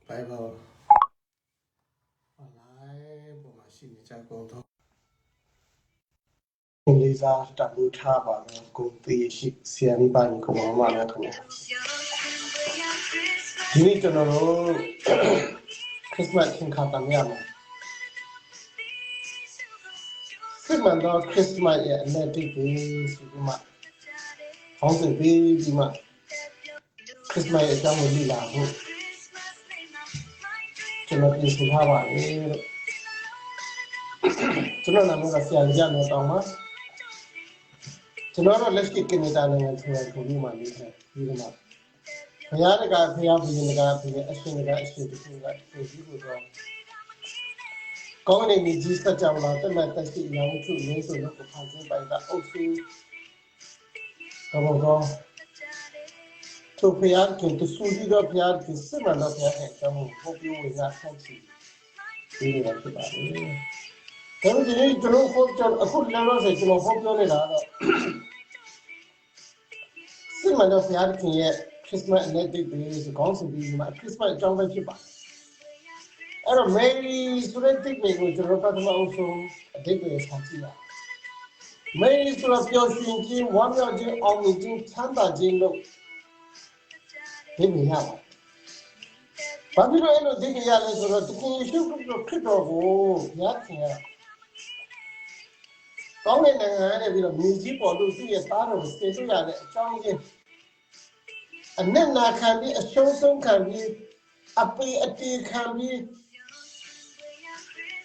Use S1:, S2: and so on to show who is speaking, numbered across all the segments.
S1: Bible online ပုံမှာရှိနေကြကုန်တော့လေးစားတမှုထားပါတော့ကိုသိရှိဆီယန်ပန်ကိုမမလည်းခင်ဗျာဒီနေ့ကျွန်တော်တို့ခရစ်မတ်သင်္ခါတမ်းရမယ်စစ်မှန်သောခရစ်မတ်ရဲ့အလက်တိတ်တွေဆိုပြီးမှဟောင်းစဉ်ပြီးမှခရစ်မတ်ရဲ့အကြောင်းကိုလေ့လာဖို့ကျွန်တော်ပြင်ဆင်ထားပါတယ်လို့ကျွန်တော်နာမည်ကဆရာကြီးနော်တောင်းပါကျွန်တော်တို့လက်ရှိကနေဒါနိုင်ငံဆိုတာကိုဒီမှာနေတယ်ဒီမှာဘုရားတကာဘုရားဘုရင်တကာဘုရင်အရှင်တကာအရှင်တခုကဒီလိုတော့ကောင်းနေမြကြီးစကြောင်လာတက်မဲ့တက်ရှိရောင်းချုပ်ရင်းဆိုလို့ဖန်ဆင်းပိုင်တာအုပ်စုတော့သူဖျားကသူစူဒီတော့ဖျားကစစ်မှန်တော့ဖျားရဲ့အကြောင်းကိုပုံပြဝင်ရဆန့်ချီဒီလိုဖြစ်ပါတယ်။ဒါပေမဲ့ကျွန်တော်ဖို့အခုလည်းတော့ဆိုကျွန်တော်ဖို့ပြောနေတာတော့စစ်မှန်တော့ဖျားကရဲ့ခရစ်စမတ်နဲ့ဒီပြီးကောင်းစီပြီးမှာခရစ်စမတ်အကြောင်းပဲဖြစ်ပါတယ်။အဲ့တော့မေရီဆိုတဲ့တိတ်ကိုကျွန်တော်ပထမအဆုံးအတိတ်ကိုဆန့်ချီပါမေရီဆိုတော့ပျော်ရွှင်ခြင်းဝမ်းမြောက်ခြင်းအောင်မြင်ခြင်းချမ်းသာခြင်းလို့ဒီမြင်ရပါဘာဖြစ်လို့အဲ့လိုဒီကြရလဲဆိုတော့တကယ်ရှိခုခရစ်တော်ကိုရခင်ရကောင်းတဲ့နိုင်ငံနဲ့ပြီးတော့မြည်ကြီးပေါ်လို့သူ့ရဲ့သားတော်ကိုစေထုတ်ရတဲ့အကြောင်းချင်းအနက်နာခံပြီးအရှုံးဆုံးခံပြီးအပေအတေခံပြီး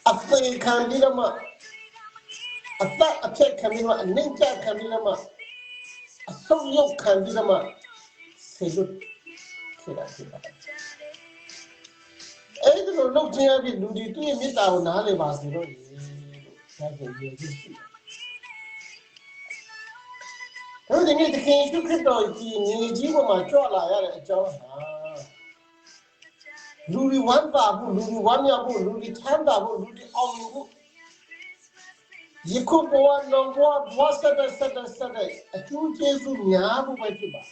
S1: အပေခံပြီးတော့မှအသက်အချက်ခံပြီးတော့အနှိမ့်ချခံပြီးတော့မှအဆုံးရုပ်ခံပြီးတော့မှစေထုတ်ဖြစ်တာဖြစ်ပါတယ်အဲ့ဒီလိုလုပ်ခြင်းအပြင်လူတွေသူ့ရဲ့မေတ္တာကိုနားလည်ပါစေတော့လို့ဒါကိုရည်ရည်ရှိတယ်ဒီနေ့တခင်ရှုခရစ်တော်ကြီးညီကြီးပေါ်မှာကြွလာရတဲ့အကြောင်းဟာလူတွေဝမ်းသာဖို့လူတွေဝမ်းမြောက်ဖို့လူတွေချမ်းသာဖို့လူတွေအောင်မြင်ဖို့ယခုဘဝလုံးဘဝဆက်တဲ့အကျိုးကျေးဇူးများဖို့ပဲဖြစ်ပါ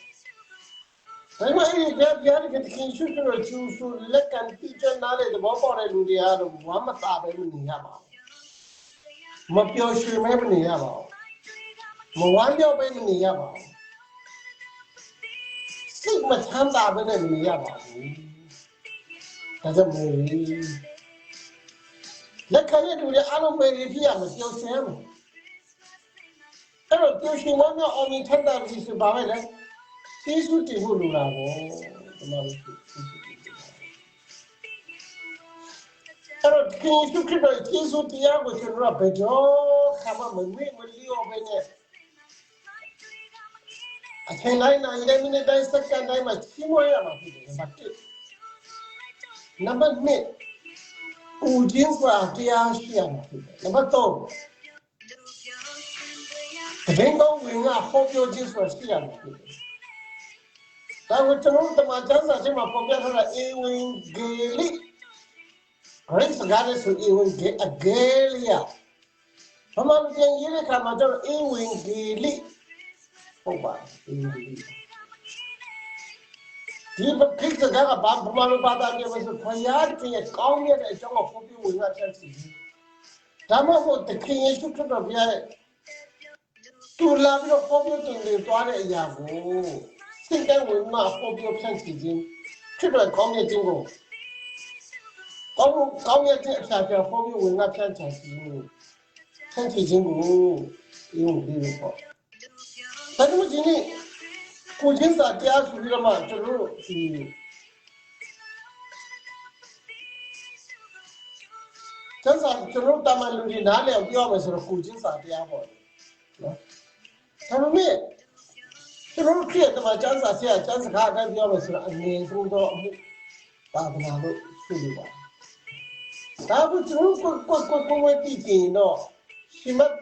S1: ဒါပေမဲ့ဒီဗျာဒီကခင်ရှုခရစ်တော်ကျူဆိုလက်ကန်တိကျနားလေသဘောပေါက်တဲ့လူတွေကတော့ဝမ်းမသာပဲလို့နေရပါဘူးမပျော်ရွှင်မဲမနေရပါဘူးမဝမ်းမြောက်ပဲနေရပါဘူးစိတ်မချမ်းသာပဲနေရပါဘူးဒါကြောင့်မေလက်ခံတဲ့လူတွေအားလုံးပဲဖြစ်ရမယ်ပျော်ရွှင်ရမယ်အဲ့တော့ပျော်ရွှင်ဝမ်းမြောက်အောင်မြင်ချမ်းသာပြီဆိုပါပဲလေကျေးဇူးတင်ဖို့လိုတာပေါ့ဒီမှာကျေးဇူးတင်ဖို့အဲ့တော့ကျေးဇူးခရစ်တော်ကျေးဇူးတရားကိုကျွန်တော်ကဘယ်တော့ခါမှမမေ့မလျော့ပဲနဲ့အချိန်တိုင်းနိုင်တဲ့မိနစ်တိုင်းစက္ကန့်တိုင်းမှာချီးမွမ်းရမှာဖြစ်တယ်နံပါတ်1ဦးချင်းစွာတရားရှိရမှာဖြစ်တယ်နံပါတ်3တပင်ကောင်းဝင်ကဟောပြောခြင်းစွာရှိရမှာဖြစ်တယ်ဒါကိုကျွန်တော်တို့တမန်ကျမ်းစာထဲမှာပေါ်ပြထားတာဧဝံဂေလိအဲ့ဒီစကားလေးဆိုဧဝံဂေအဂေလျာဘာမှမပြန်ရတဲ့ခါမှာကျတော့ဧဝံဂေလိဟုတ်ပါဧဝံဂေလိဒီဘခိစကားကဘာမှမပါတာနေမဆိုဖယားကြီးကောင်းရတဲ့အကြောင်းကိုပေါ်ပြဝင်ရတဲ့စီဒါမှမဟုတ်တခင်ယေရှုခရစ်တော်ဘုရားရဲ့သူလာပြီးတော့ပေါ်ပြတင်နေသွားတဲ့အရာကိုစိတ်တိုင်းဝင်မှာပေါ်ပြဖြန့်ချီခြင်းဖြစ်တဲ့ကောင်းတဲ့ခြင်းကိုကောင်းတဲ့ခြင်းအစားပြောပေါ်ပြဝင်မှာဖြန့်ချီခြင်းကိုဖြန့်ချီခြင်းကိုယုံကြည်လို့ပေါ့ဒါကြောင့်ဒီနေ့ကိုချင်းစာတရားဆိုပြီးတော့မှကျွန်တော်တို့ဒီကျန်စာကျွန်တော်တာမန်လူတွေနားလည်အောင်ပြောရမယ်ဆိုတော့ကိုချင်းစာတရားပေါ့နော်ဒါပေမဲ့ကျွန်တော်တို့ဖြစ်တဲ့မှာကျန်းစာဆရာကျန်းစကားအတိုင်းပြောမယ်ဆိုတော့အနေဆုံးတော့အမှုပါဒနာလို့ဆိုလို့ပါဒါကကျွန်တော်ကိုတည်တင်တော့ရှိမတ်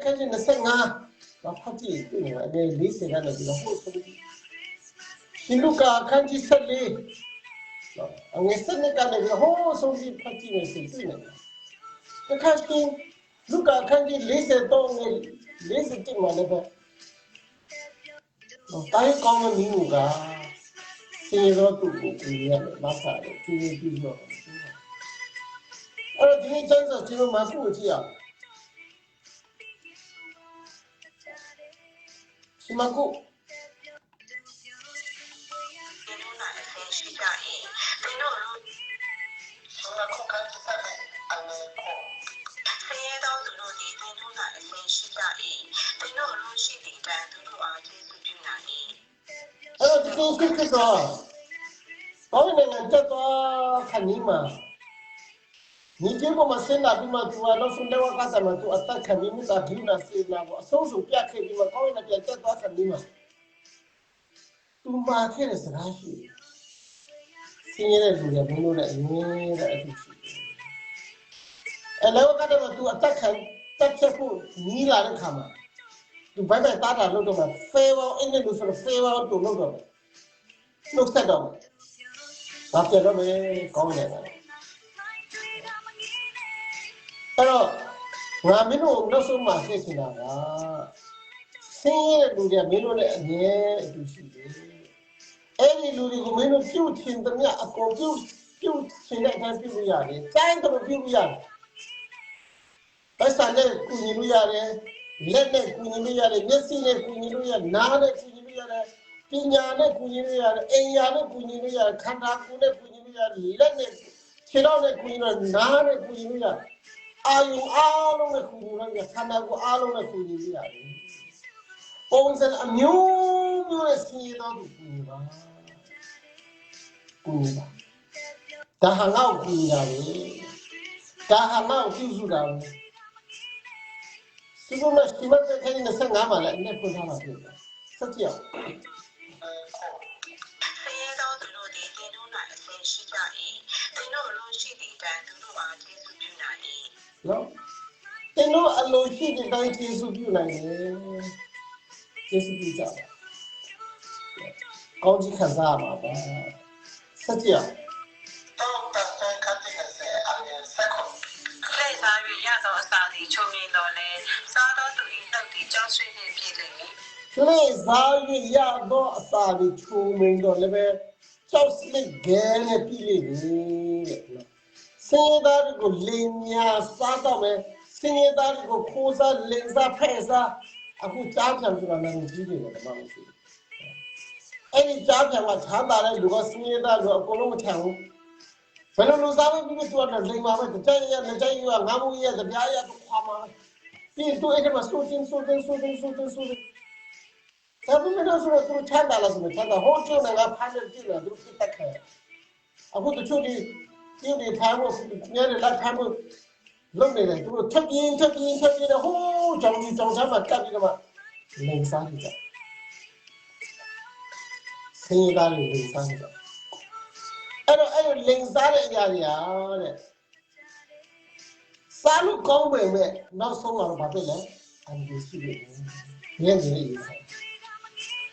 S1: ခန်းကြီး25ဘာဖတ်ကြည့်နေလဲအဲ့ဒီ40ကနေပြီးတော့ဟုတ်ဆိုပြီးရှင်လူကာခန်းကြီး14အငယ်7ကနေပြီးဟိုးဆိုပြီးဖတ်ကြည့်နေစီနေတယ်တခါရှင်လူကာခန်းကြီး43နဲ့40မှာလည်းပဲတိုင်းကောင်းမင်းက င်းရောသူ့ကိုကြည့်ရတယ်မဆာတယ်ကြည့်ပြီးတော့အဲ့တော့ဒီကျန်းစာကျွန်တော်မဆူကြည့်ရစီမကုအဲ့တော့ဒီကိစ္စကတော့ဘာလို့လဲတက်သွားခဏီမှာ你结果嘛，现在比嘛做啊，老孙在我家什么做啊？但肯定没啥丢那些那个，手手别开比嘛，搞那边再多肯定嘛。都马开的是哪些？现在路的没路的，你的就是。哎，来我家的嘛做啊，再结果你哪里看嘛？就白白打打路的嘛，飞往人家就是飞往走路的，路塞到嘛，那别个没搞来了。အဲ့တော့ငါမင်းတို့နောက်ဆုံးမှသိချင်တာကဆင်းရဲတဲ့လူတွေမင်းတို့နဲ့အမြဲအတူရှိတယ်အဲ့ဒီလူတွေကိုမင်းတို့ပြုတ်ချင်သမျှအကုန်ပြုတ်ချင်တဲ့အတိုင်းပြုတ်ရတယ်တိုင်းတော့ပြုတ်ရတယ်ပတ်စံနဲ့ကုညီလို့ရတယ်လက်နဲ့ကုညီလို့ရတယ်မျက်စိနဲ့ကုညီလို့ရတယ်နားနဲ့ကုညီလို့ရတယ်ပညာနဲ့ကုညီလို့ရတယ်အိမ်ယာနဲ့ကုညီလို့ရတယ်ခန္ဓာကိုယ်နဲ့ကုညီလို့ရတယ်လက်နဲ့ခြေထောက်နဲ့ကုညီလို့နားနဲ့ကုညီလို့ရတယ်အာယုအားလုံးနဲ့ကူညီလိုက်ခန္ဓာကိုယ်အားလုံးနဲ့ကူညီရတယ်။ပုံစံအမျိုးမျိုးနဲ့စီးတော့ကူညီပါ။ကူညီပါ။ဒါဟာငါ့ကိုကူညီတာလေ။ဒါဟာငါ့ကိုပြုစုတာလေ။ဒီလိုနဲ့ဒီမှာခိုင်းနေ25မှာလည်းအနေဖွင့်ထားတာဖြစ်တယ်။စက်ကြောက်။နော်တင်တို့အလိုရှိတဲ့တိုင်းကျေးဇူးပြုနိုင်တယ်ကျေးဇူးပြုကြပါကောင်းကြီးခံစားရပါပါဆက်ကြည့်အောင်တော့တန်တန်ခတ်တဲ့ဆဲအရင်ဆက်ခုလေသာရရတော့အစာဒီချုံနေတော့လဲစားတော့သူဤတော့ဒီကြောက်ဆွေးနေပြီလေလေသာရရတော့အစာဒီချုံနေတော့လည်းပဲကြောက်စစ်ဂဲနဲ့ပြီလေတဲ့စင်ရသားကိုလင်းညာစားတော့မယ်စင်ရသားကိုခိုးစားလင်းစားဖဲ့စားအခုကြားပြန်ဆိုတာလည်းကြီးတယ်တော့မှမရှိဘူးအဲ့ဒီကြားပြန်ကချမ်းသာတဲ့လူကစင်ရသားကိုအကုန်လုံးမထမ်းဘူးဘယ်လိုလူစားလို့ပြီးတော့လိမ်ပါပဲတကြိုက်ရလက်ကြိုက်ရငါမူရကြပြားရခွာမှာပြီးတော့အဲ့ဒါမှစိုးတင်ဒါပေမဲ့တော့ဆိုတော့ချမ်းသာလားဆိုတော့ချမ်းသာဟိုကျုံကဖမ်းနေကြည့်တယ်သူတက်ခဲအခုတချို့ဒီဒီထားဖို့ညနေလာထားဖို့လုပ်နေတယ်သူတို့ချက်ပြင်းတဲ့ဟိုးကြောင်ကြီးကြောင်ချမ်းမှာကပ်ပြီးတော့လိန်စားကြဆင်းရဲသားတွေလိန်စားကြအဲ့တော့လိန်စားတဲ့အရာတွေတဲ့စားလို့ကောင်းပေမဲ့နောက်ဆုံးတော့ဘာဖြစ်လဲအန်ဒီရှိတယ်ညနေရေး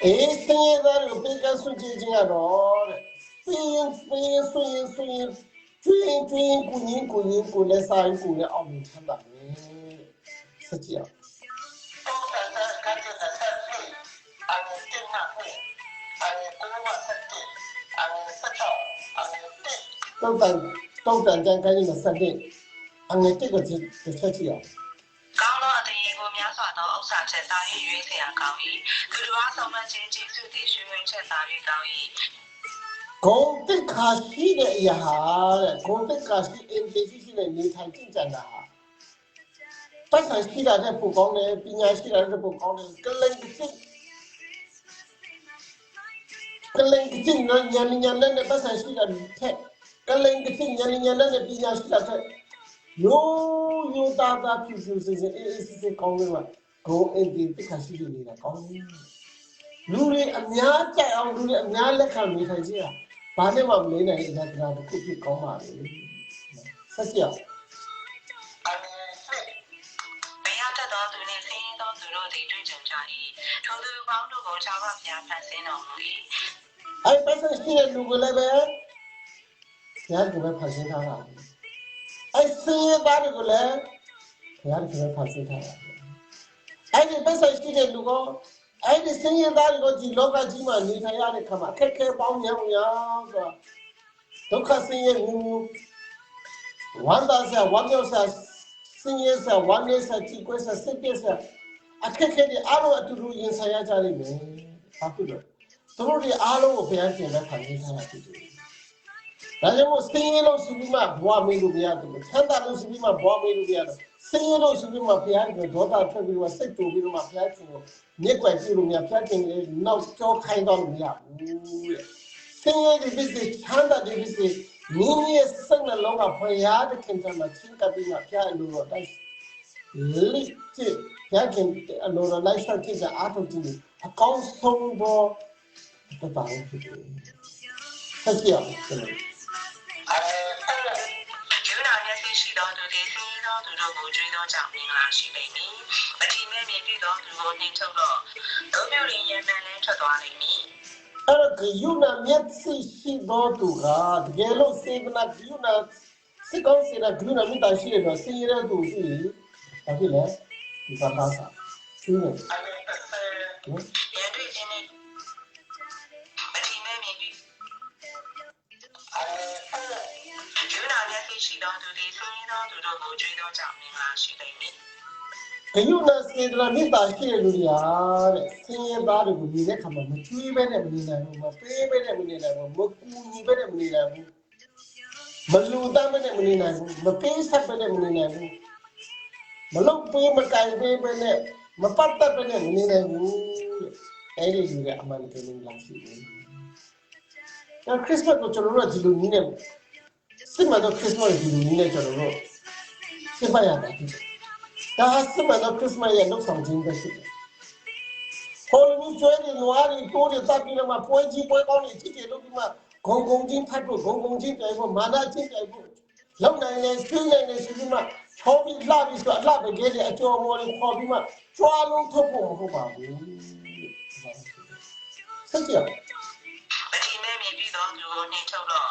S1: အေးဆင်းရဲသားတွေပြေကဆွကြည့်ကြတော့တဲ့ဆင်းရင်တွင်ကိုလည်းစာရေးကိုလည်းအောင်မြင်ချမ်းသာတယ်ဆက်ကြည့်အောင်တောက်တန်ကြမ်းကိုင်းနေစတဲ့အငယ်တစ်ကိုဆက်ကြည့်အောင်ကောင်းသောအတရင်ကိုများစွာသောဥစ္စာချက်သား၍ရွေးเสียကောင်း၏သူတို့အားဆုံးမခြင်းကျေးဇူးတည်ရွှေဝဲချက်သား၍ကောင်း၏ဂုံတိခါရှိတဲ့အရာတဲ့ဂုံတိခါရှိအင်တီရှိတဲ့နေထိုင်ကြည့်ကြတာပတ်စံရှိတာတဲ့ပုံကောင်းတယ်ပညာရှိတာတဲ့ပုံကောင်းတယ်ကလိန်ကစစ်ညာနဲ့ပတ်စံရှိတာထက်ကလိန်ကစစ်ညာနဲ့ပညာရှိတာထက်ရိုးသားဖြူစင်အေးကောင်းတယ်ကဂုံအင်တီတိခါရှိနေတာကောင်းတယ်လူတွေအများကြိုက်အောင်လူတွေအများလက်ခံနေထိုင်ကြရဘာနဲ့မှမနေနိုင်တဲ့ဒါကတစ်ခုဖြစ်ကောင်းပါလေဆက်ကြဘယ်ရတတ်တော်သူနဲ့ဆင်းရဲသောသူတို့သည်တွေ့ကြကြ၏ထိုသူပေါင်းတို့ကိုခြားပါဗျာဖန်ဆင်းတော်မူ၏အဲ့ပတ်စံရှိတဲ့လူကိုလည်းပဲဘုရားကပဲဖန်ဆင်းထားတာအဲ့ဆင်းရဲသားတွေကိုလည်းဘုရားကပဲဖန်ဆင်းထားတာအဲ့ဒီပတ်စံရှိတဲ့လူက အဲ့ဒီစင်ရသားတွေကိုဒီလောကကြီးမှာနေထိုင်ရတဲ့ခါမှာအခက်အခဲပေါင်းများများဆိုတာဒုက္ခဆင်းရဲမျိုးဝမ်းသာစရာဝမ်းမြောက်စရာဆင်းရဲစရာဝမ်းနည်းစရာကြည်ကွဲစရာစိတ်ပြည့်စရာအခက်အခဲတွေအားလုံးအတူတူရင်ဆိုင်ရကြလိမ့်မယ်။ဘာဖြစ်လို့သူတို့တွေအားလုံးကိုဘုရားရှင်လက်ခံနေထားတာဖြစ်တယ်။ဒါကြောင့်ဆင်းရဲလို့ရှိပြီးမှဘဝမေးလို့မရတယ်။ချမ်းသာလို့ရှိပြီးမှဘဝမေးလို့မရတယ်။ဆင်းရဲလို့ရှိပြီးမှဘုရားရှင်ဒေါသထွက်ပြီးတော့စိတ်တူပြီးတော့မှဘုရားရှင်ကိုမြက်ွယ်ပြုလို့မရဘုရားရှင်ရဲ့နောက်ကြောခိုင်းတော့လို့မရဘူးတဲ့။ဆင်းရဲတဲ့ဖြစ်စေချမ်းသာတဲ့ဖြစ်စေမိမိရဲ့စိတ်နှလုံးကဘုရားသခင်မှာချင်းကပ်ပြီးမှဘုရားလိုတော်တိုင်းလိကျဘုရားခင်အလိုတော်လိုက်ဆက်ကြအားထုတ်ခြင်းအကောင်းဆုံးသောတရားဖြစ်တယ်။ဆက်ကြည့်အောင်ကျွန်တော်
S2: ကျူနာမျက်စိရှိသောသူသည်ဆင်းရဲသောသူတို့ကိုကြွေးသောကြောင့်မင်္ဂလာရှိလိမ့်မည်။အထီးမဲ့မြင်တွေ့သောသူကိုနှင်ထုတ်တော့ဒုမျိုးရင်းရမှန်လဲထွက်သွားလိမ့်မည်
S1: ။အဲ့ဒါကယူနာမျက်စိရှိသောသူကတကယ်လို့စေတနာယူနာစိတ်ကောင်းစေတနာယူနာမိသားရှိရတော့ဆင်းရဲတဲ့သူရှိဘာဖြစ်လဲဒီကပါစာရှင်းနေ
S2: ရှိသောသူသည်ဆင်းရဲသောသူတို့ကိုကြွေးသောကြောင့်မင်္ဂလာရှိလိမ့်မည်
S1: ။ဂယုဏစေတနာမိသားရှိတဲ့လူတွေဟာတဲ့ဆင်းရဲသားတွေကိုနေတဲ့ခါမှာမကျွေးပဲနဲ့မနေနိုင်ဘူးမပေးပဲနဲ့မနေနိုင်ဘူးမကူညီပဲနဲ့မနေနိုင်ဘူးမလူသားပဲနဲ့မနေနိုင်ဘူးမပေးဆက်ပဲနဲ့မနေနိုင်ဘူးမလုပ်ပေးမကိုင်ပေးပဲနဲ့မပတ်သက်ပဲနဲ့မနေနိုင်ဘူးတဲ့အဲ့ဒီလူတွေအမှန်တကယ်လာရှိတယ်။ဒါခရစ်စမတ်ကိုကျွန်တော်တို့ဒီလိုနည်းနဲ့စစ်မှန်သောခရစ်စမတ်ဒီလိုနည်းနဲ့ကျွန်တော်တို့စိတ်ပါရတာဖြစ်တယ်။ဒါဟာစစ်မှန်သောခရစ်စမတ်ရဲ့လုပ်ဆောင်ခြင်းပဲဖြစ်တယ်။ဟိုလူကျွေးတဲ့နွားတွေတိုးတဲ့တပ်ပြီးတော့မှပွဲကြီးပွဲကောင်းတွေဖြစ်တယ်လို့ဒီမှာဂုံဂုံချင်းဖတ်ဖို့ဂုံဂုံချင်းတိုင်ဖို့မာနချင်းတိုင်ဖို့လောက်နိုင်လေဆွေးနိုင်လေဆိုပြီးမှချောပြီးလှပြီးဆိုအလှပဲခဲ့တဲ့အကျော်မော်တွေခေါ်ပြီးမှကြွားလုံးထုတ်ဖို့မဟုတ်ပါဘူး။ဆက်ကြည့်
S2: အထီးမဲ့မြင်တွေ့သောသူကိုနှင်ထုတ်တော့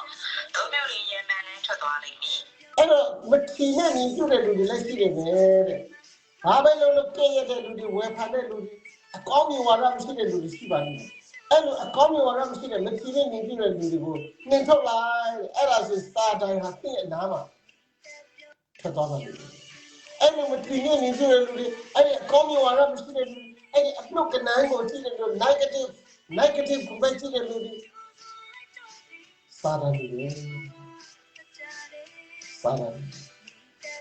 S2: ဒုမျိုးရင်းရမှန်လဲထွက်သွားလိမ့်မည်
S1: အဲ့တော့မထီနဲ့ညီပြုတဲ့လူတွေလည်းရှိတယ်ပဲတဲ့။ဘာပဲလို့လို့ကြည့်ရတဲ့လူတွေဝယ်ဖန်တဲ့လူတွေအကောင်းမြင်ဝါဒမရှိတဲ့လူတွေရှိပါလိမ့်မယ်။အဲ့လိုအကောင်းမြင်ဝါဒမရှိတဲ့မထီနဲ့ညီပြုတဲ့လူတွေကိုနှင်ထုတ်လိုက်အဲ့ဒါဆိုစာတိုင်းဟာသိအနာမှာထပ်သွားပါလိမ့်မယ်။အဲ့လိုမထီနဲ့ညီပြုတဲ့လူတွေအဲ့ဒီအကောင်းမြင်ဝါဒမရှိတဲ့လူအဲ့ဒီအပြုတ်ကနန်းကိုကြည့်တဲ့လူ negative ကိုပဲကြည့်တဲ့လူတွေစာတိုင်းတွေစာရန်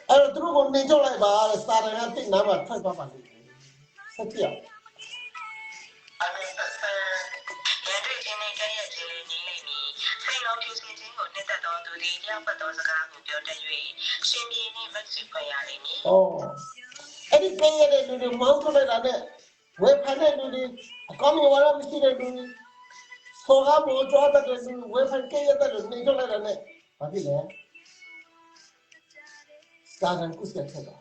S1: အဲ့တော့သူတို့ကိုနေကြလိုက်ပါစာရန်ကတိတ်နားမှာထွက်သွားပါလိမ့်မယ်ဆက်ကြည့်အောင်
S2: ရန်တွေ့ခြင်းနဲ့ကြရဲ့ခြင်းလေးနေလိမ့်မည်စိတ်လုံးဖြူစင်ခြင်းကိုနှစ်သက်တော်သူသည်လျှောက်ပတ်သောစကားကိုပြောတတ်၍ရှင်ပြေနှင့်မက်ဆီဖွယ်ရလိမ့်မည်
S1: အဲ့ဒီကြရဲ့လူတွေမောင်းထုတ်လိုက်တာနဲ့ဝေဖန်တဲ့လူတွေအကောင်းမြင်ဝါဒမရှိတဲ့လူတွေဆောကားမို့ကြွားတဲ့လူဝေဖန်ကြရဲ့တဲ့လူနေကြလိုက်တာနဲ့ဘာဖြစ်လဲစာရန်ကုစက်ထက်တာ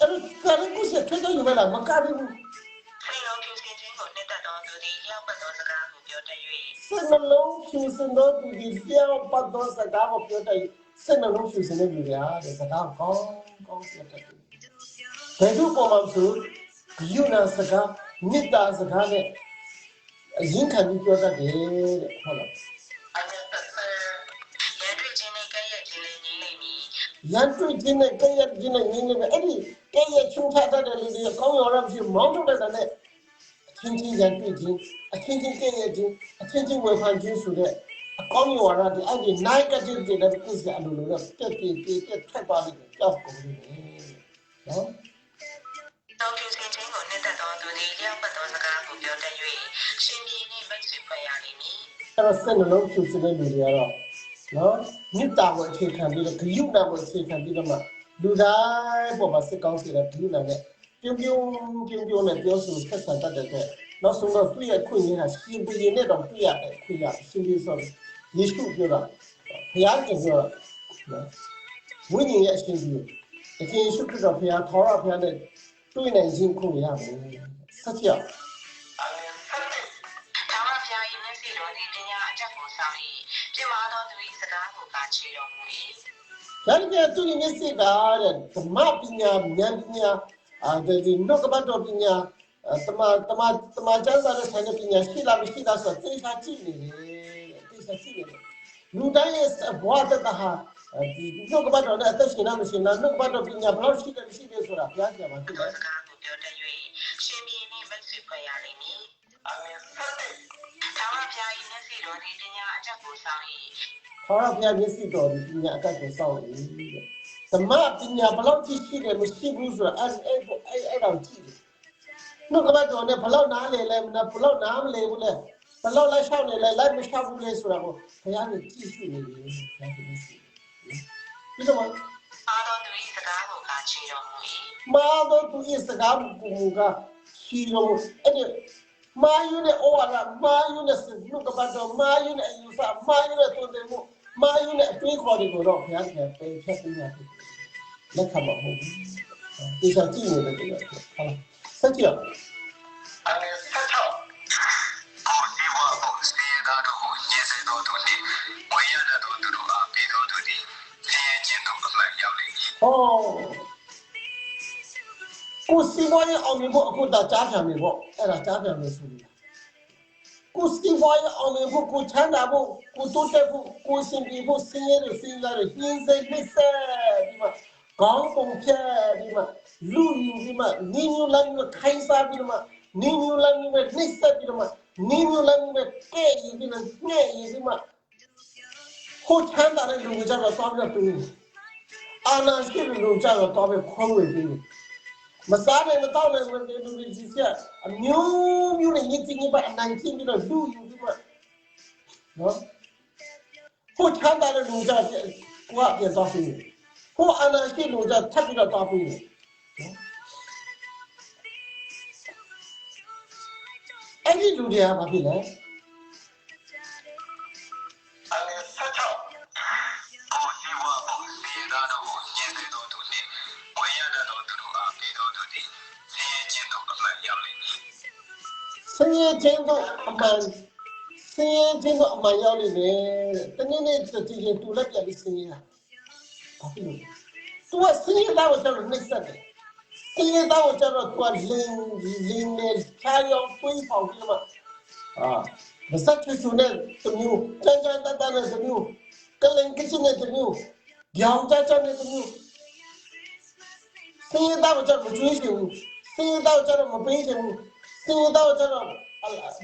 S1: အဲ့တော့စာရန်ကုစက်ထက်တော့ယူမလားမကဘူး
S2: စိတ်လုံးဖြူစင်ခြင်းကိုနှစ်သက်တော်သူသည်လျှောက်ပတ်သောစကားကိုပြောတတ်၍
S1: စိတ်နှလုံးဖြူစင်တော်သူသည်လျှောက်ပတ်သောစကားကိုပြောတတ်စိတ်နှလုံးဖြူစင်တဲ့လူတွေအားတဲ့စကားကောင်းကောင်းပြောတတ်တယ်ဘယ်သူပေါ်မှာဆိုယူနာစကားမေတ္တာစကားနဲ့အရင်ခံပြီးပြောတတ်တယ်တဲ့ဟုတ်လား
S2: ရန်တွေ့ခြင်းနဲ့ကြရဲ့ခြင်းလေးနေလိမ့်မည်
S1: ရန်တွေ့ခြင်းနဲ့ကြရဲ့ခြင်းနဲ့နေလိမ့်မယ်အဲ့ဒီကြရဲ့ချင်းထားတတ်တဲ့လူတွေကောင်းရောရမရှိမောင်းထုတ်တဲ့နဲ့အချင်းချင်းရန်တွေ့ခြင်းအချင်းချင်းကြရဲ့ခြင်းအချင်းချင်းဝေဖန်ခြင်းဆိုတဲ့အကောင်းရောရတဲ့အဲ့ဒီ negative တွေလည်းပြည့်စရာလိုလို့တက်ထွက်ပါလိမ့်မယ်ကြောက်ကုန်တယ်နော်
S2: တောင်းကျခြင်းချင်းကိုနှစ်သက်တော်သူသည်လျှောက်ပတ်သောစကားကိုပြောတတ်၍ရှင်ပြေနှင့်မက်ဆီဖွယ်ရလိမ့်မည်
S1: အဲ့တော့စိတ်နှလုံးဖြူစင်တဲ့လူတွေကတော့နော်မေတ္တာကိုအခြေခံပြီးတော့ဂရုဏာကိုအခြေခံပြီးတော့မှလူတိုင်းပေါ်မှာစိတ်ကောင်းစေတဲ့ဂရုဏာနဲ့ပြုံနဲ့ပြောဆိုဆက်ဆံတတ်တဲ့အတွက်နောက်ဆုံးတော့သူ့ရဲ့ခွင့်ရတာရှင်ဘုရင်နဲ့တော့ပြရတဲ့ခွင့်ရရှင်ဘုရင်ဆိုယေရှုပြောတာဘုရားကျင်ပြောတာဝိညာဉ်ရဲ့အရှင်ဘုရင်အရှင်ယေရှုခရစ်တော်ဘုရားခေါ်ရဘုရားနဲ့တွေ့နိုင်ခြင်းခွင့်ရမယ်ဆက်ကြ
S2: ထာဝရဘုရား၏မျက်စိတော်သည်တရားအချက်ကိုဆောင်၏ပြမသောသူ၏စကားကိုကာချေတော်မူ၏
S1: ဒါကြတဲ့သူမျက်စိကတဲ့ဓမ္မပညာဉာဏ်ပညာဒီနှုတ်ကပတ်တော်ပညာ တမကျန်းစာနဲ့ဆိုင်တဲ့ပညာရှိလားမရှိလားဆိုတော့သိချာကြည့်နေတယ်သိချာကြည့်နေတယ်လူတိုင်းရဲ့ဘဝတက်တာဟာဒီနှုတ်ကပတ်တော်နဲ့အသက်ရှင်နေမရှိလားနှုတ်ကပတ်တော်ပညာဘယ်လောက်ရှိတယ်မရှိတယ်ဆိုတာဘုရားဆရာမသိတယ်
S2: စကားကိုပြောတဲ့၍ရှင်ဘီနဲ့မိတ်ဆွေဖွဲ့ရလိမ့်မည်အာမင်ထာဝရဘုရား၏မျက်စိတော်သည်ပညာအချက်ကိုဆောင်၏
S1: ထာဝရဘုရားမျက်စိတော်သည်ပညာအချက်ကိုဆောင်၏သမပညာဘယ်လောက်ရှိတယ်မရှိဘူးဆိုတာအဲ့တော့ကြည့်တယ်နှုတ်ကပတ်တော်နဲ့ဘယ်လောက်နားလေလဲဘယ်လောက်နားမလဲဘူးလဲဘယ်လောက်လိုက်ရှောက်နေလဲလိုက်မရှောက်ဘူးလဲဆိုတာကိုဘုရားကကြည့်ရှုနေတယ်ဘုရားကကြည့်ပြီးတော့
S2: အာတော်သူ၏စကားကိုကချီတော်မူ၏
S1: မာတော်သူ၏စကားကိုကချီတော်မူအဲ့ဒီမာယူနဲ့ဩဝါဒမာယူနဲ့နှုတ်ကပတ်တော်မာယူနဲ့အယူဆမာယူနဲ့သွန်သင်မှုမာယူနဲ့အတွေးခေါ်တွေကိုတော့ဘုရားကပယ်ဖျက်ပေးရတယ်လက်ခံမှာမဟုတ်ဘူးဒီစားကြည့်နေတယ်ဟုတ်လားဆက်ကြည့်
S2: အနေဆက်တော့ကိုဒီဝါကိုစေတာတော့ညစေတော့သူဒီဝေရတဲ့တော့သူတို့အပြီးတော့သူဒီလေချင်းတော့အမှန်ရောက်နေပြီ
S1: ဟောကိုစီဝါရဲ့အောင်မြင်ဖို့အခုတော့ကြားခံနေပေါ့အဲ့ဒါကြားခံနေဆိုလို့ကိုစီဝါရဲ့အောင်မြင်ဖို့ကိုချမ်းသာဖို့ကိုတိုးတက်ဖို့ကိုရှင်ပြဖို့စင်ရတဲ့စဉ်းစားတဲ့နှင်းစိတ်လက်ဆက်ဒီမှာကောင်းပုံဖြတ်ဒီမှာလူယူဒီမှာနင်းညူလမ်းနဲ့ခိုင်းစားပြီးတော့မှနင်းညူလမ်းနဲ့နှိမ့်ဆက်ပြီးတော့မှနင်းညူလမ်းနဲ့ကဲရည်ပြီးတော့ညဲ့ရည်ဒီမှာဟိုချမ်းသာတဲ့လူကြတော့သွားပြီးတော့အာနာရှိတဲ့လူကြတော့သွားပြီးခွန်းဝင်ပြီးမစားနိုင်မတော့နိုင်ဝင်တဲ့လူကြီးကြီးအမျိုးမျိုးနဲ့ညစ်ညစ်ပါအနိုင်ချင်းပြီးတော့လူယူပြီးမှနော်ဟိုချမ်းသာတဲ့လူကြကိုကပြန်သွားပြီးဟိုအာနာရှိလူကြထပ်ပြီးတော့သွားပြီးအဲ့ဒီလူတွေကဘာဖြစ်လဲ
S2: အနေဆက်တော့ကိုဒီဝါကိုစေတာတော့ညစေတော့သူဒီဝေရတဲ့တော့သူတို့အပြီးတော့သူဒီလေချင်းတော့အမှန်ရောက်နေပြီ
S1: ဆင်းရဲခြင်းတို့အမှန်ရောက်နေတယ်တနေ့နေ့တည်ရင်တူလက်ပြပြီးဆင်းရဲတာဘာဖြစ်လို့သူကဆင်းရဲတာကိုကျွန်တော်နှိမ့်ဆက်တယ်ဆင်းရဲတာကိုကျွန်တော်သူကလင်းနဲ့ချာရောတွေးပေါပြီးတော့မစက်ချူနဲ့တမျိုးတန်တန်နဲ့တမျိုးကလင်ကချင်းနဲ့တမျိုးကြောင်ကြနဲ့တမျိုးဆင်းရဲတာကိုကျွန်တော်မကြွေးချင်ဘူးဆင်းရဲတာကိုကျွန်တော်မပေးချင်ဘူးဆင်းရဲတာကိုကျွန်တော်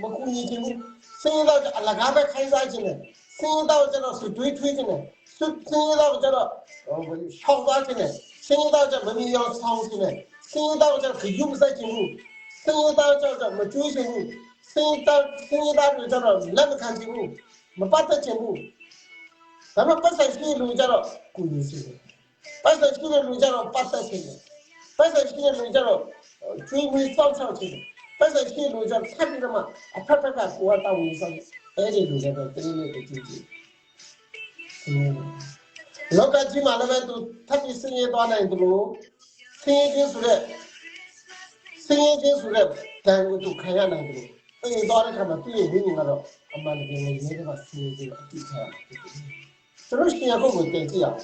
S1: မကူညီချင်ဘူးဆင်းရဲတာကိုအလကားပဲခိုင်းစားချင်တယ်ဆင်းရဲတာကိုကျွန်တော်တွေးထွေးချင်တယ်ဆင်းရဲတာကိုကျွန်တော်ရှောက်သွားချင်တယ်ဆင်းရဲတာကိုကျွန်တော်မမြင်အောင်ဆောင်းချင်တယ်ဆင်းရဲတာကိုကျွန်တော်ခရုမစိုက်ချင်ဘူးဆင်းရဲတာကိုကျွန်တော်မကြွေးချင်ဘူးဆင်းရဲတာကိုကျွန်တော်လက်မခံချင်ဘူးမပတ်သက်ချင်ဘူးဒါပေမဲ့ပတ်သက်ရှိလူကြတော့ကူညီစီတယ်ပတ်သက်ရှိတဲ့လူကြတော့ပတ်သက်ချင်တယ်ပတ်သက်ရှိတဲ့လူကြတော့ကျွေးမွေးစောင့်ရှောက်ချင်တယ်ပတ်သက်ရှိတဲ့လူကြတော့ထပ်ပြီးတော့မှအဖက်ဖက်ကကိုယ်ကတောင်းနေဆောင်အဲ့ဒီလူတွေတော့တင်းနေကြည့်လောကကြီးမှာလည်းသူထပ်ပြီးဆင်းရဲသွားနိုင်တယ်လို့ဆင်းရဲခြင်းဆိုတဲ့တန်ကိုသူခံရနိုင်တယ်လို့အဲ့သွားတဲ့ခါမှာသူ့ရဲ့ဝိညာဉ်ကတော့အမှန်တကယ်လည်းနေတဲ့ကဆင်းရဲခြင်းအတိတ်ခံရတယ်ကျွန်တော်ရှင်ရဖို့ကိုတင်ကြည့်အောင်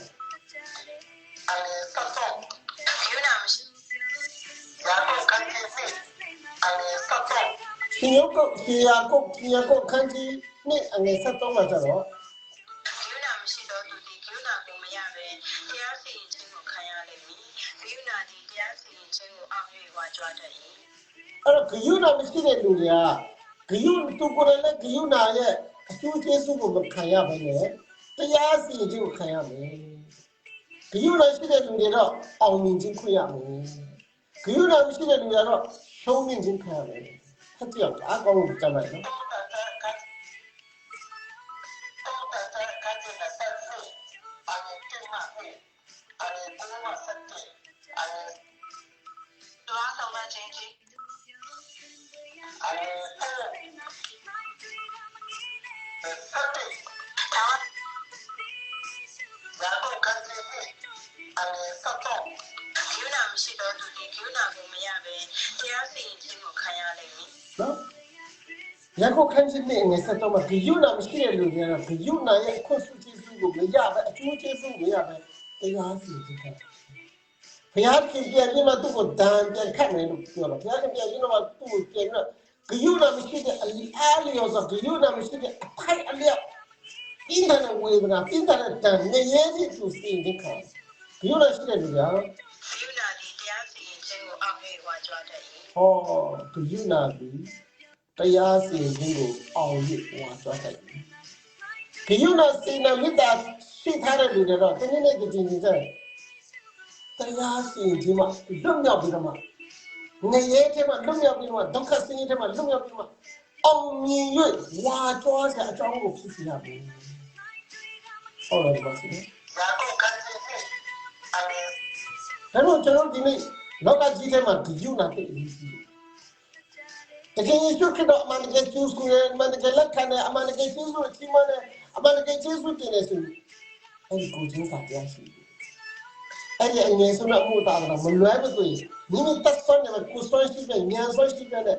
S2: အနေဆက်တော့ယူနာမရှိရာကိုခန်းကြီးအနေဆက်တော့
S1: ရှင်ရကိုခန်းကြီးနဲ့အနေဆက်တော့မှာကြတော့
S2: ယူနာမရှိတော့သူဒီယူနာကိုမရပဲတရားစီရင်ခြင်းကိုခံရလိမ့်မည်ယူနာဒီတရားစီရင်ခြင်းကိုအောင်၍ဝါကြွားတတ်၏
S1: အဲ့တော့ဂယုနာမရှိတဲ့လူတွေကဂယုသူကိုယ်လည်းဂယုနာရဲ့အကျိုးကျေးဇူးကိုမခံရဘဲနဲ့တရားစီရင်ခြင်းကိုခံရမယ်ဂယုနာရှိတဲ့လူတွေတော့အောင်မြင်ခြင်းခွင့်ရမယ်ဂယုနာမရှိတဲ့လူတွေကတော့ရှုံးမြင်ခြင်းခံရမယ်ဖတ်ကြည့်အောင်အားကောင်းလို့ကြမ်းလိုက်နော်
S2: မရှိတော့သူဒီယူနာကိုမရပဲတရားစီရင်ခြင်းကိုခံရလိမ့်မည်
S1: နော်ရခုခန်းချင်းနဲ့ငယ်ဆက်တော့မှဂယုနာမရှိတဲ့လူတွေကဂယုနာရဲ့အခွင့်အရေးကျေးဇူးကိုမရပဲအကျိုးကျေးဇူးမရပဲတရားစီရင်ခြင်းခံဘ ဘုရားခင်ပြန်ပြီးမှသူ့ကိုဒဏ်ပြန်ခတ်မယ်လို့ပြောတော့ဘုရားခင်ပြန်ပြီးတော့သူ့ကိုပြန်ပြီးဂယုဏမရှိတဲ့အလီအားလျော်ဆိုဂယုဏမရှိတဲ့အခိုက်အလျောက်ပြင်းတဲ့ဝေဒနာပြင်းတဲ့တန်ငရဲကြီးသူစင်တဲ့ခါဂယုဏရှိတဲ့လူက
S3: ယူနာဒီတရားစီရင်ခြင်းကိုအောက်ဟဲ့ဝါကြွားတတ်၏
S1: ဟောဂယုဏဒီတရားစီရင်ခြင်းကိုအောင်ရဝါကြွားတတ်၏ဂယုဏစေနာမေတ္တာရှိထားတဲ့လူတွေတော့တင်းနေကြည်ကြည်ကြတရားစီရင်ခြင်းမှာလွတ်မြောက်ပြီးတော့မှငရဲထဲမှာလွတ်မြောက်ပြီးတော့ဒုက္ခဆင်းရဲထဲမှာလွတ်မြောက်ပြီးတော့အောင်မြင်၍ဝါကြွားတဲ့အကြောင်းကိုဖြစ်စေရမယ်ဟုတ်တယ်ပါစီ
S2: ရာကိုကန်စီအမေ
S1: ဒါတော့ကျွန်တော်ဒီနေ့လောကကြီးထဲမှာဂယုဏသိအရေးကြီးတယ်တကယ်ရွှေကတော့အမှန်တကယ်ကျူးကိုအမှန်တကယ်လက်ခံတယ်အမှန်တကယ်ကျူးလို့ချိမနဲ့အမှန်တကယ်ကျူးတင်တယ်ဆိုအဲ့ဒီကိုချင်းစာတရားရှိတယ်အဲ့ဒီအငြင်းဆုံးတဲ့အမှုတာကတော့မလွဲမသွေမိမိတက်ဆွမ်းတယ်ကိုဆွမ်းရှိတဲ့ဉာဏ်ဆွမ်းရှိတဲ့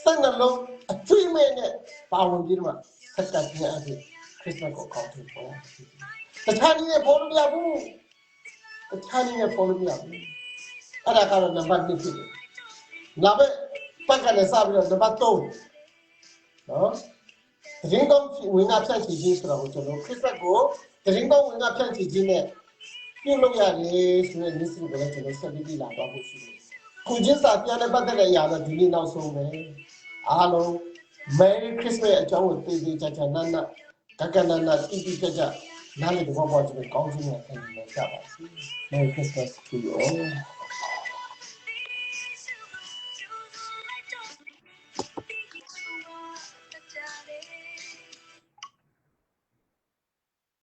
S1: စံနှလုံးအကျွေးမဲ့နဲ့ပါဝင်ပြီးတော့ဆက်ကပ်ပြန်အဖြစ်ခရစ်စတန်ကိုကောက်ထုတ်ပေါ်တခြားနည်းနဲ့ပေါ်လို့မရဘူးတခြားနည်းနဲ့ပေါ်လို့မရဘူးအဲ့ဒါကတော့နံပါတ်1ဖြစ်တယ်နောက်ပဲပတ်ကနေစပြီးတော့နံပါတ်3နော်တရင်ကောင်းဝင်ငါဖြန့်ချီခြင်းဆိုတော့ကျွန်တော်ခရစ်စတန်ကိုတရင်ကောင်းဝင်ငါဖြန့်ချီခြင်းနဲ့ပြုလုပ်ရတယ်ဆိုတဲ့နေ့စဉ်ကိုလည်းကျွန်တော်ဆက်ပြီးလာတော့ဖို့ရှိတယ်။ခုချင်းစာပြန်တဲ့ပတ်သက်တဲ့အရာတော့ဒီနေ့နောက်ဆုံးပဲ။အားလုံး Merry Christmas အကြောင်းကိုသိသိချာချာနာနာကကနာနာတိတိကျကျနားလည်တော့ကျွန်တော်ကောင်းချင်တဲ့အနေနဲ့ပြပါစီ။ Merry Christmas to you all.